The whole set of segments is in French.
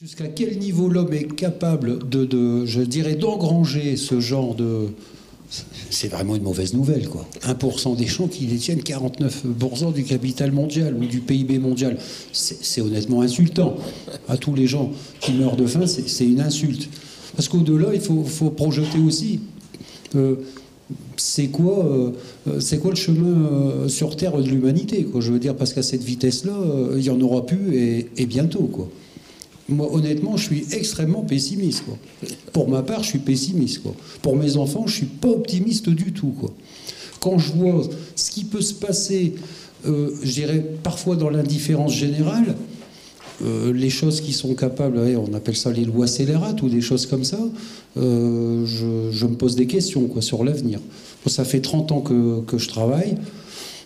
Jusqu'à quel niveau l'homme est capable je dirais, d'engranger ce genre de... C'est vraiment une mauvaise nouvelle, quoi. 1% des gens qui détiennent 49% du capital mondial ou du PIB mondial. C'est honnêtement insultant. À tous les gens qui meurent de faim, c'est une insulte. Parce qu'au-delà, il faut projeter aussi. C'est quoi le chemin sur Terre de l'humanité, quoi. Je veux dire, parce qu'à cette vitesse-là, il n'y en aura plus et bientôt, quoi. Moi, honnêtement, je suis extrêmement pessimiste, quoi. Pour ma part, je suis pessimiste, quoi. Pour mes enfants, je suis pas optimiste du tout, quoi. Quand je vois ce qui peut se passer, je dirais parfois dans l'indifférence générale, les choses qui sont capables, on appelle ça les lois scélérates ou des choses comme ça, je me pose des questions, quoi, sur l'avenir. Ça fait 30 ans que je travaille.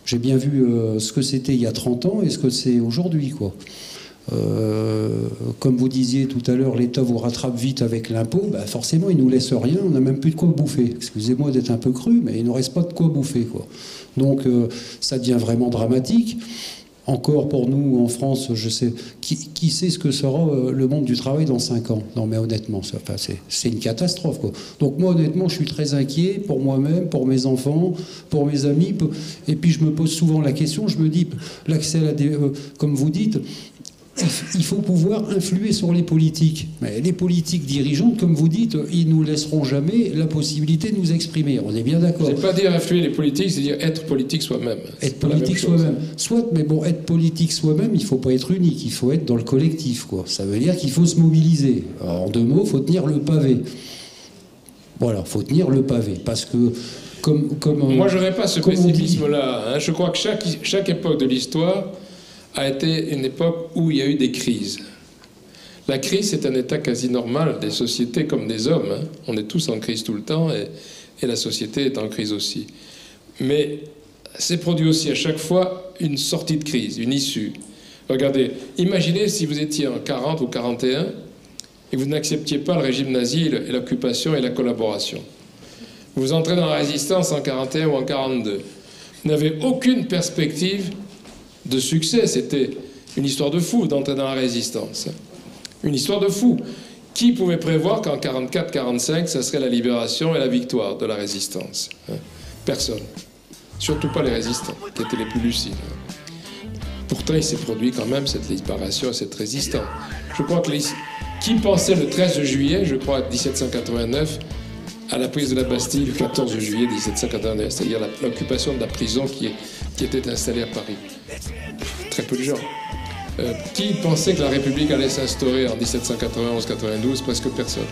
J'ai bien vu ce que c'était il y a 30 ans et ce que c'est aujourd'hui, quoi. Comme vous disiez tout à l'heure, l'État vous rattrape vite avec l'impôt, bah forcément il nous laisse rien, on n'a même plus de quoi bouffer. Excusez-moi d'être un peu cru, mais il ne nous reste pas de quoi bouffer, quoi. Donc ça devient vraiment dramatique. Encore pour nous en France, je sais, qui sait ce que sera le monde du travail dans 5 ans? Non mais honnêtement, c'est une catastrophe, quoi. Donc moi honnêtement, je suis très inquiet pour moi-même, pour mes enfants, pour mes amis. Et puis je me pose souvent la question, je me dis, l'accès à la comme vous dites, il faut pouvoir influer sur les politiques. Mais les politiques dirigeantes, comme vous dites, ils nous laisseront jamais la possibilité de nous exprimer. On est bien d'accord. C'est pas dire influer les politiques, c'est dire être politique soi-même. Être politique soi-même. Soit, mais bon, être politique soi-même, il faut pas être unique. Il faut être dans le collectif, quoi. Ça veut dire qu'il faut se mobiliser. Alors, en 2 mots, il faut tenir le pavé. Voilà, il faut tenir le pavé. Parce que, moi, je n'aurais pas ce pessimisme-là. Hein. Je crois que chaque époque de l'histoire a été une époque où il y a eu des crises. La crise, c'est un état quasi normal des sociétés comme des hommes. Hein. On est tous en crise tout le temps et la société est en crise aussi. Mais c'est produit aussi à chaque fois une sortie de crise, une issue. Regardez, imaginez si vous étiez en 40 ou 41 et vous n'acceptiez pas le régime nazi et l'occupation et la collaboration. Vous entrez dans la résistance en 41 ou en 42. Vous n'avez aucune perspective de succès. C'était une histoire de fou d'entrer dans la résistance. Une histoire de fou. Qui pouvait prévoir qu'en 44-45, ça serait la libération et la victoire de la résistance? Personne. Surtout pas les résistants, qui étaient les plus lucides. Pourtant, il s'est produit quand même cette libération et cette résistance. Je crois que qui pensait le 13 juillet, je crois, 1789, à la prise de la Bastille le 14 juillet 1789, c'est-à-dire l'occupation de la prison qui était installée à Paris? Très peu de gens. Qui pensait que la République allait s'instaurer en 1791-92? Presque personne.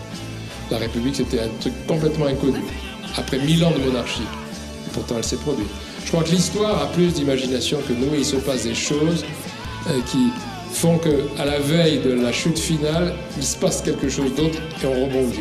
La République, c'était un truc complètement inconnu, après 1000 ans de monarchie. Et pourtant, elle s'est produite. Je crois que l'histoire a plus d'imagination que nous, et il se passe des choses qui font qu'à la veille de la chute finale, il se passe quelque chose d'autre et on rebondit.